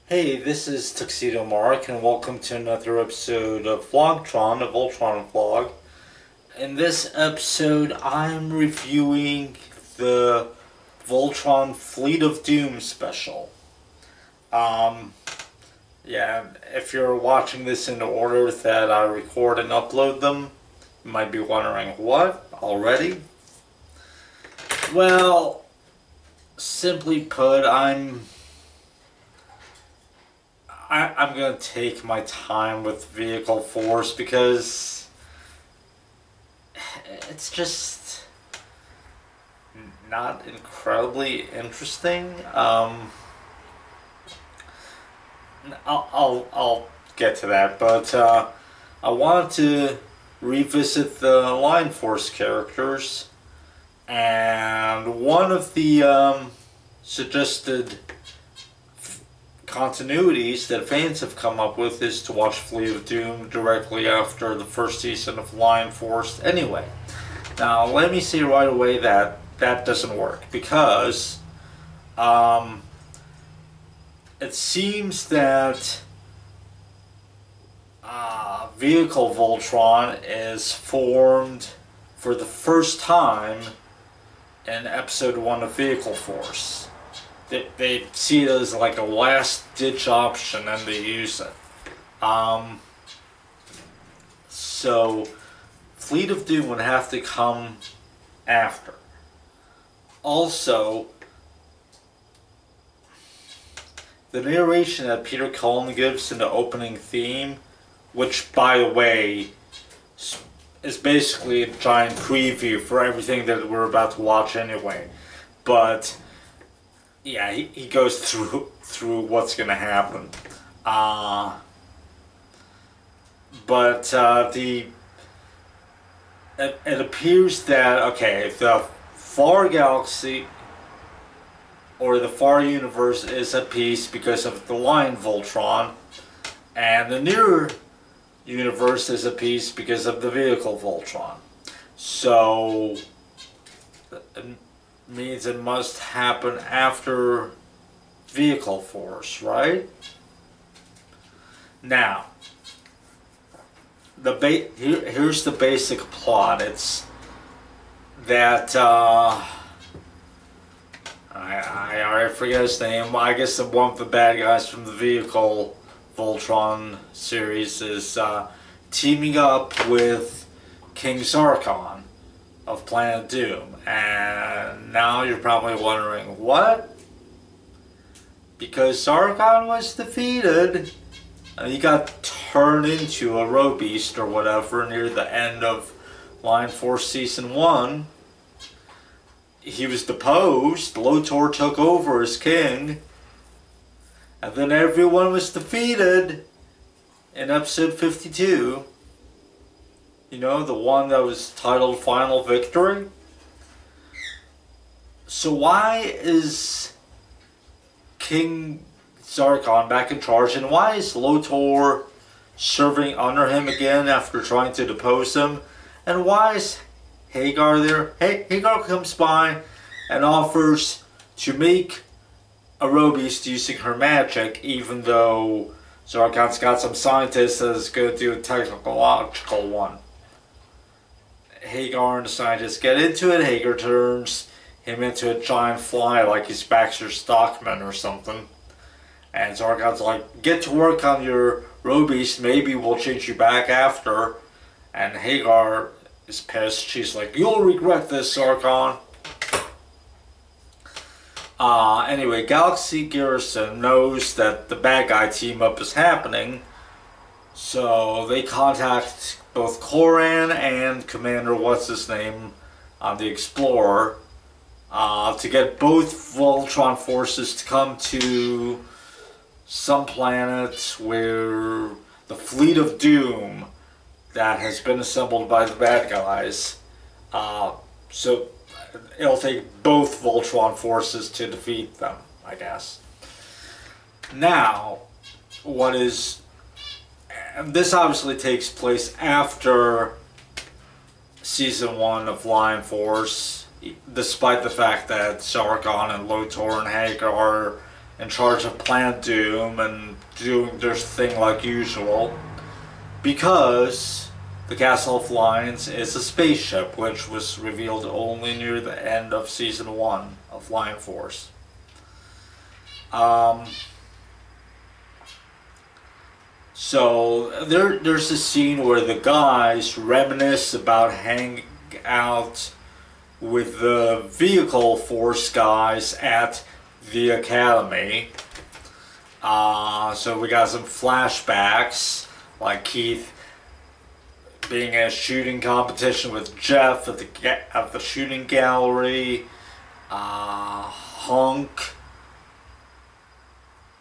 Hey, this is Tuxedo Mark, and welcome to another episode of VLOGTRON, a Voltron vlog. In this episode, I'm reviewing the Voltron Fleet of Doom special. Yeah, if you're watching this in the order that I record and upload them, you might be wondering, what? Already? Well, simply put, I'm going to take my time with Vehicle Force because it's just not incredibly interesting. I'll get to that, but I wanted to revisit the Line Force characters, and one of the suggested continuities that fans have come up with is to watch Fleet of Doom directly after the first season of Line Force anyway. Now, let me say right away that that doesn't work because it seems that Vehicle Voltron is formed for the first time in episode 1 of Vehicle Force. They see it as like a last-ditch option and they use it. So Fleet of Doom would have to come after. Also, the narration that Peter Cullen gives in the opening theme, which, by the way, is basically a giant preview for everything that we're about to watch anyway. But yeah, he goes through what's going to happen. It appears that, okay, the Far Galaxy or the Far Universe is at peace because of the Line Voltron, and the Near Universe is at peace because of the Vehicle Voltron. So it means it must happen after Vehicle Force, right? Now, here's the basic plot. It's that I forget his name. I guess one of the bad guys from the Vehicle Voltron series is teaming up with King Zarkon of Planet Doom. And now you're probably wondering, what? Because Zarkon was defeated. He got turned into a Robeast or whatever near the end of Line Force Season 1. He was deposed, Lotor took over as king, and then everyone was defeated in episode 52. You know, the one that was titled Final Victory. So why is King Zarkon back in charge, and why is Lotor serving under him again after trying to depose him? And why is Hagar there? Hagar comes by and offers to make a Robeast using her magic, even though Zarkon's got some scientist that's going to do a technological one. Hagar and the scientists get into it. Hagar turns him into a giant fly like he's Baxter Stockman or something. And Zarkon's like, get to work on your Robeast, maybe we'll change you back after. And Hagar is pissed. She's like, you'll regret this, Zarkon. Anyway, Galaxy Garrison knows that the bad guy team up is happening, so they contact both Koran and Commander What's-His-Name on the Explorer to get both Voltron forces to come to some planet where the Fleet of Doom that has been assembled by the bad guys. So it'll take both Voltron forces to defeat them, I guess. Now, this obviously takes place after Season 1 of Line Force, despite the fact that Zarkon and Lotor and Hagar in charge of Planet Doom and doing their thing like usual, because the Castle of Lions is a spaceship, which was revealed only near the end of Season 1 of Lion Force. So there's a scene where the guys reminisce about hanging out with the Vehicle Force guys at the Academy. So we got some flashbacks, like Keith being in a shooting competition with Jeff at the shooting gallery. Hunk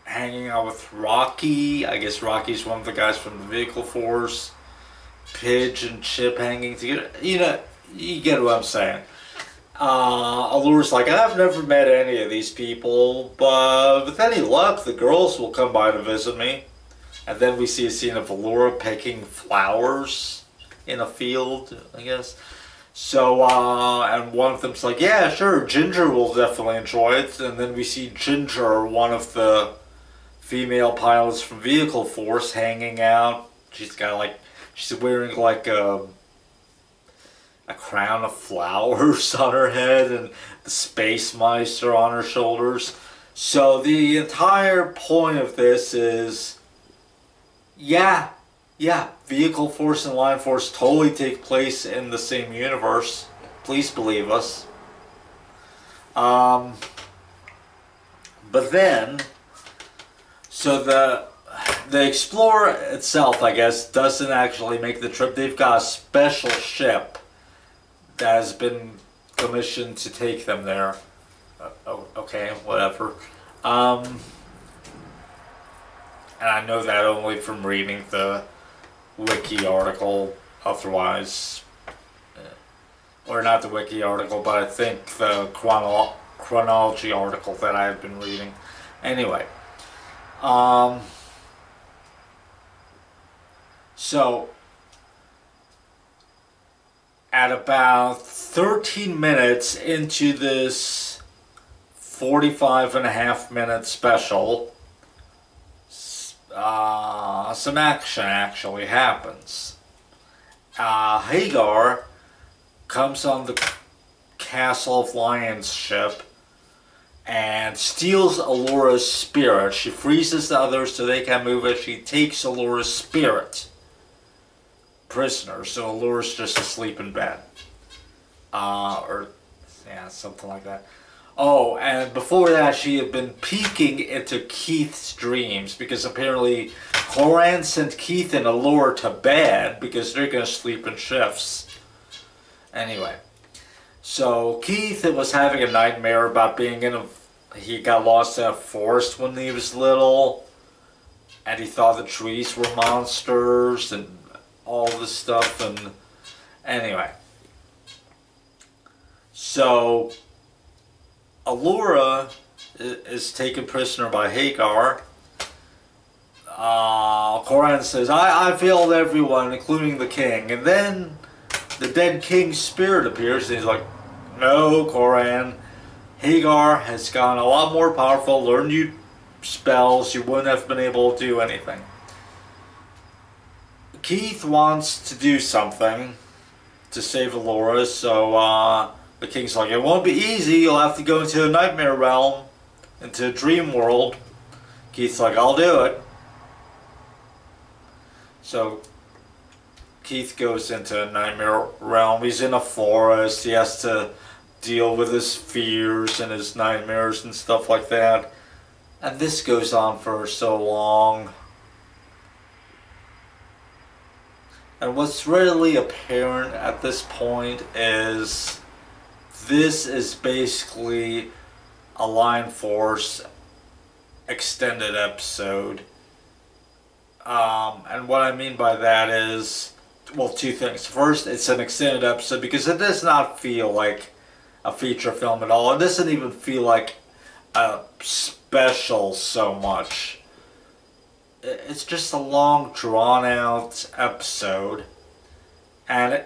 hanging out with Rocky. I guess Rocky's one of the guys from the Vehicle Force. Pidge and Chip hanging together. You know, you get what I'm saying. Allure's like, I've never met any of these people, but with any luck, the girls will come by to visit me. And then we see a scene of Allure picking flowers in a field, I guess. So, and one of them's like, yeah, sure, Ginger will definitely enjoy it. And then we see Ginger, one of the female pilots from Vehicle Force, hanging out. She's wearing like a crown of flowers on her head and the Space Meister on her shoulders. So the entire point of this is, yeah, Vehicle Force and Lion Force totally take place in the same universe. Please believe us. But then, so the Explorer itself, I guess, doesn't actually make the trip. They've got a special ship that has been commissioned to take them there. Okay, whatever. And I know that only from reading the wiki article. Otherwise, or not the wiki article, but I think the chronology article that I have been reading. Anyway, so at about 13 minutes into this 45.5-minute special, some action actually happens. Hagar comes on the Castle of Lions ship and steals Allure's spirit. She freezes the others so they can't move it. She takes Allure's spirit prisoner, so Allure's just asleep in bed. Or, yeah, something like that. Oh, and before that, she had been peeking into Keith's dreams, because apparently Coran sent Keith and Allure to bed because they're going to sleep in shifts. Anyway, so Keith was having a nightmare about being he got lost in a forest when he was little, and he thought the trees were monsters and all this stuff, and anyway. So Allura is taken prisoner by Hagar. Coran says, I failed everyone, including the king. And then the dead king's spirit appears, and he's like, no, Coran. Hagar has gotten a lot more powerful, learned you spells, you wouldn't have been able to do anything. Keith wants to do something to save Allura, so the king's like, it won't be easy, you'll have to go into a nightmare realm, into a dream world. Keith's like, I'll do it. So Keith goes into a nightmare realm. He's in a forest, he has to deal with his fears and his nightmares and stuff like that. And this goes on for so long. And what's readily apparent at this point is this is basically a Lion Force extended episode. And what I mean by that is, well, two things. First, it's an extended episode because it does not feel like a feature film at all. It doesn't even feel like a special so much. It's just a long, drawn-out episode. And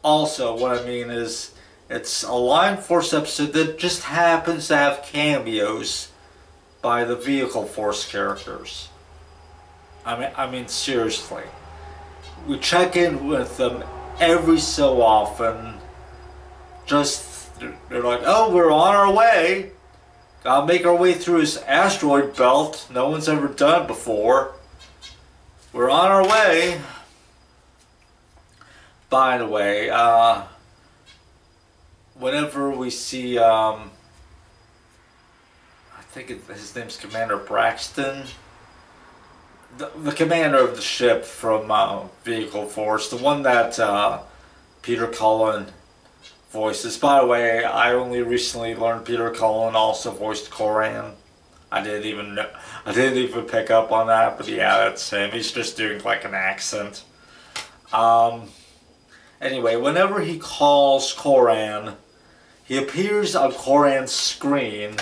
also, what I mean is, it's a Lion Force episode that just happens to have cameos by the Vehicle Force characters. I mean seriously. We check in with them every so often. Just, they're like, oh, we're on our way. Gotta make our way through this asteroid belt no one's ever done before. We're on our way. By the way, whenever we see, I think his name's Commander Braxton, the commander of the ship from Vehicle Force, the one that Peter Cullen voices. By the way, I only recently learned Peter Cullen also voiced Koran. I didn't even pick up on that, but yeah, that's him. He's just doing like an accent. Anyway, whenever he calls Koran, he appears on Koran's screen.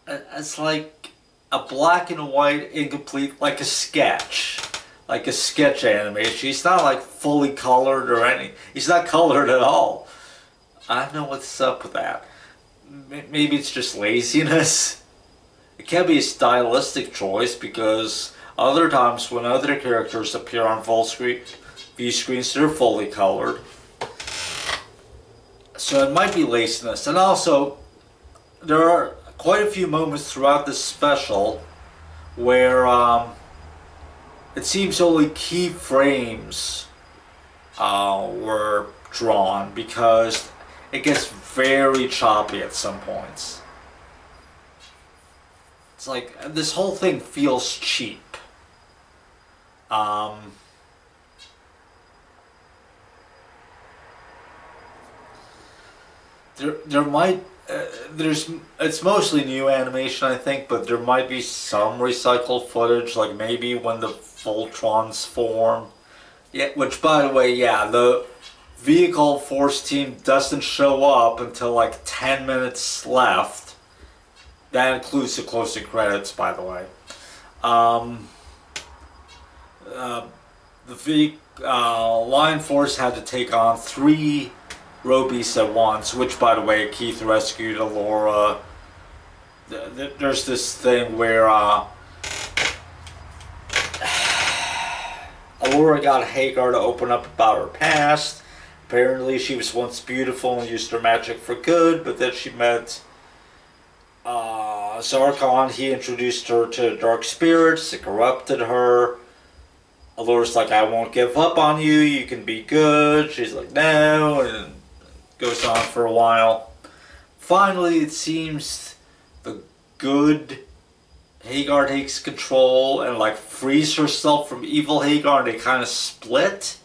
It's like a black and white, incomplete, like a sketch animation. He's not like fully colored or anything. He's not colored at all. I don't know what's up with that. Maybe it's just laziness. It can be a stylistic choice because other times when other characters appear on full screen view screens, they're fully colored. So it might be laziness. And also, there are quite a few moments throughout this special where it seems only key frames were drawn because it gets very choppy at some points. It's like this whole thing feels cheap. There might it's mostly new animation, I think, but there might be some recycled footage, like maybe when the Voltrons form. Yeah, which by the way, yeah, the Vehicle Force team doesn't show up until like 10 minutes left. That includes the closing credits, by the way. The Lion Force had to take on 3 Robies at once, which, by the way, Keith rescued Alora. There's this thing where Alora got Hagar to open up about her past. Apparently she was once beautiful and used her magic for good, but then she met Zarkon. He introduced her to dark spirits. It corrupted her. Alora's like, I won't give up on you. You can be good. She's like, no. And goes on for a while. Finally, it seems the good Hagar takes control and like frees herself from evil Hagar, and they kind of split.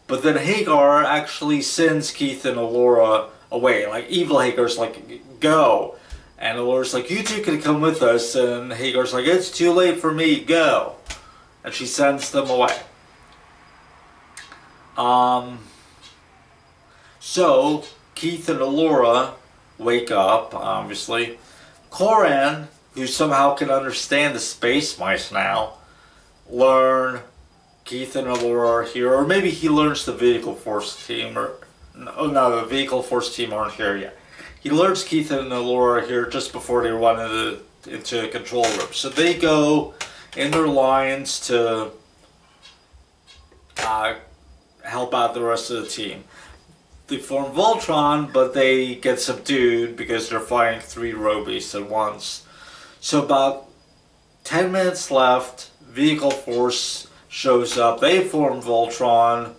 But then Hagar actually sends Keith and Alora away. Like, evil Hagar's like, go. And Alora's like, you two can come with us. And Hagar's like, it's too late for me, go. And she sends them away. So, Keith and Alora wake up, obviously. Koran, who somehow can understand the space mice now, learn Keith and Alora are here. Or maybe he learns the Vehicle Force team. Or no, the Vehicle Force team aren't here yet. He learns Keith and Alora are here just before they run into a control room. So they go in their lines to help out the rest of the team. They form Voltron, but they get subdued because they're fighting 3 Robies at once. So about 10 minutes left, Vehicle Force shows up. They form Voltron.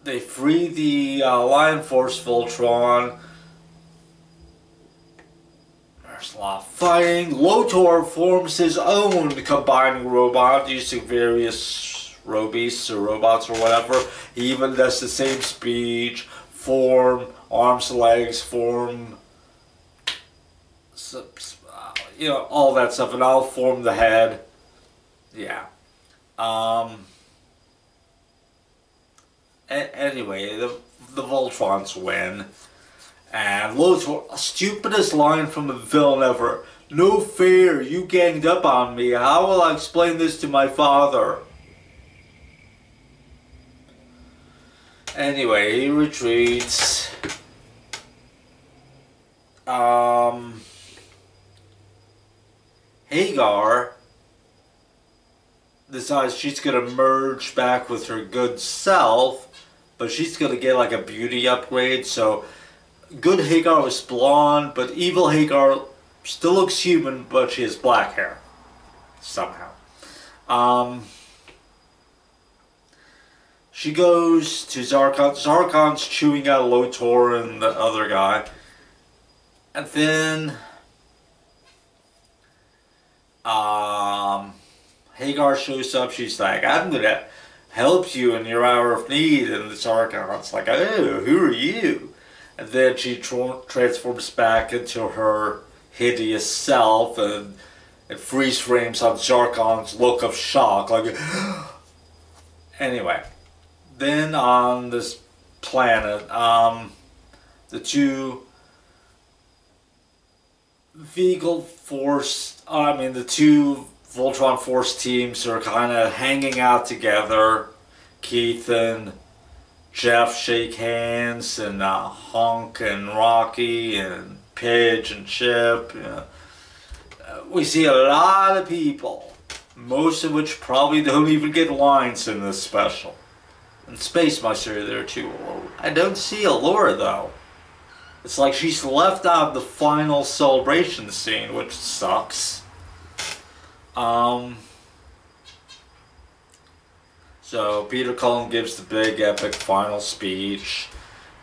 They free the Lion Force Voltron. There's a lot of fighting. Lotor forms his own combining robot using various Robies or robots or whatever. He even does the same speech, form, arms, legs, form, you know, all that stuff, and I'll form the head. Yeah. Anyway, the Voltrons win. And Lotor, stupidest line from a villain ever. No fair, you ganged up on me. How will I explain this to my father? Anyway, he retreats. Hagar decides she's gonna merge back with her good self, but she's gonna get like a beauty upgrade. So good Hagar was blonde, but evil Hagar still looks human, but she has black hair somehow. She goes to Zarkon. Zarkon's chewing out Lotor and the other guy, and then Hagar shows up. She's like, I'm gonna help you in your hour of need. And the Zarkon's like, oh, who are you? And then she transforms back into her hideous self, and it freeze frames on Zarkon's look of shock. Like, anyway, then on this planet, the two the two Voltron Force teams are kind of hanging out together. Keith and Jeff shake hands, and Hunk and Rocky and Pidge and Chip. We see a lot of people, most of which probably don't even get lines in this special. And Space Meister there too. I don't see Allura though. It's like she's left out the final celebration scene, which sucks. So Peter Cullen gives the big epic final speech.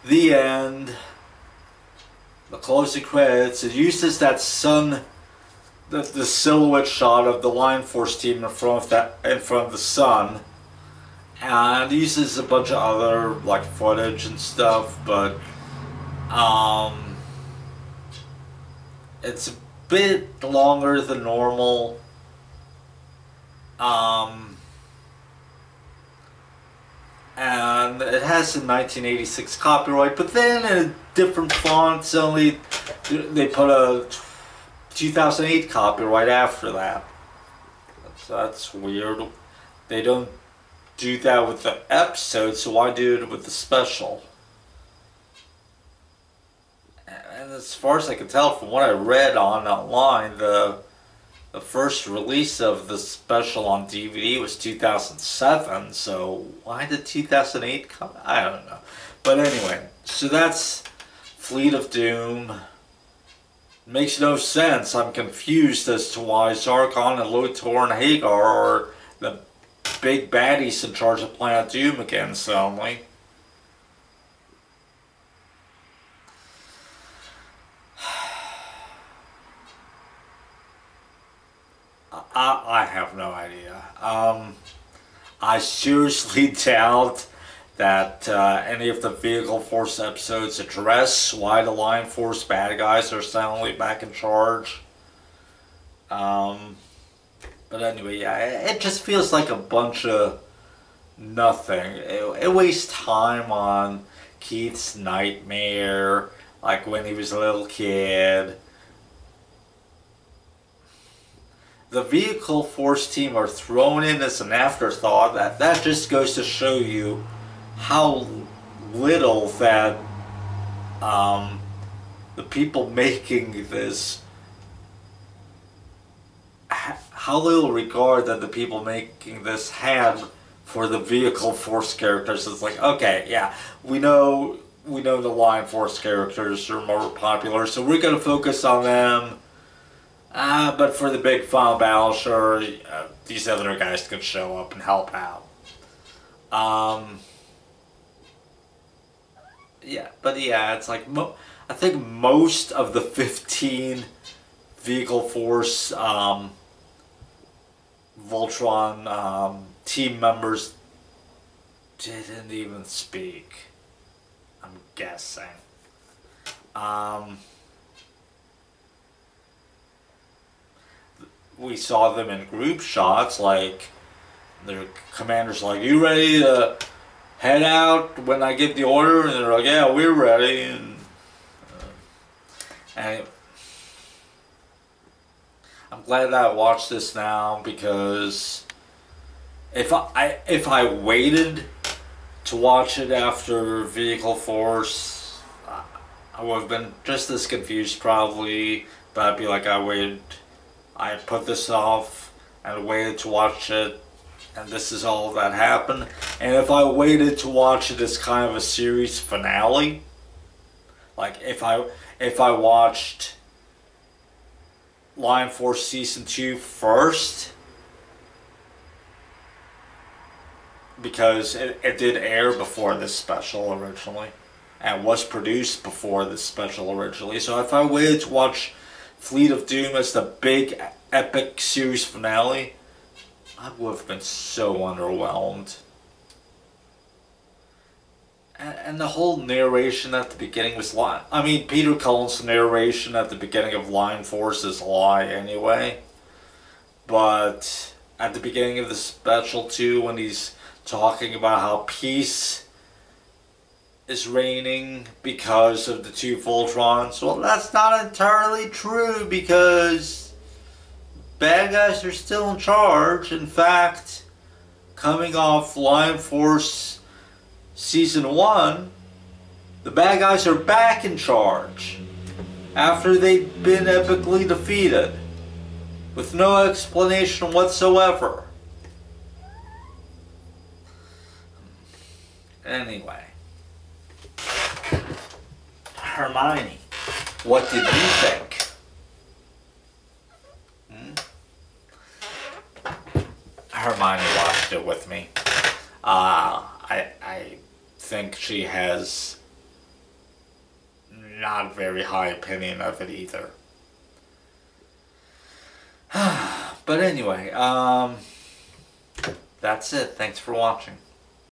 The end. The closing credits. It uses that sun, the silhouette shot of the Lion Force team in front of the sun, and it uses a bunch of other like footage and stuff, but it's a bit longer than normal. And it has a 1986 copyright, but then in a different font, only they put a 2008 copyright after that. So that's weird. They don't do that with the episode, so why do it with the special? And as far as I can tell from what I read online, the first release of the special on DVD was 2007, so why did 2008 come? I don't know. But anyway, so that's Fleet of Doom. Makes no sense. I'm confused as to why Zarkon and Lotor and Hagar are the big baddies in charge of Planet Doom again suddenly. I have no idea. I seriously doubt that any of the Vehicle Force episodes address why the Lion Force bad guys are suddenly back in charge. But anyway, yeah, it just feels like a bunch of nothing. It wastes time on Keith's nightmare, like when he was a little kid. The Vehicle Force team are thrown in as an afterthought. That just goes to show you how little that the people making this, how little regard that the people making this had for the Vehicle Force characters. It's like, okay, yeah, we know the Lion Force characters are more popular, so we're going to focus on them. But for the big final battle, sure, these other guys can show up and help out. Yeah, but yeah, it's like, I think most of the 15 Vehicle Force Voltron team members didn't even speak. I'm guessing. We saw them in group shots, like their commanders like, you ready to head out when I give the order? And they're like, yeah, we're ready. And I'm glad that I watched this now, because if I waited to watch it after Vehicle Force, I would have been just as confused probably, but I'd be like, I waited I put this off and waited to watch it, and this is all that happened. And if I waited to watch it as kind of a series finale, like if I watched Lion Force Season 2 first, because it did air before this special originally, and was produced before this special originally. So if I waited to watch Fleet of Doom as the big epic series finale, I would have been so underwhelmed. And the whole narration at the beginning was lie. I mean, Peter Cullen's narration at the beginning of Lion Force is a lie anyway. But at the beginning of the special too, when he's talking about how peace is reigning because of the two Voltrons, well, that's not entirely true, because bad guys are still in charge. In fact, coming off Lion Force Season 1, the bad guys are back in charge after they've been epically defeated with no explanation whatsoever. Anyway, Hermione, what did you think? Hermione watched it with me. I think she has not a very high opinion of it either. But anyway, that's it. Thanks for watching.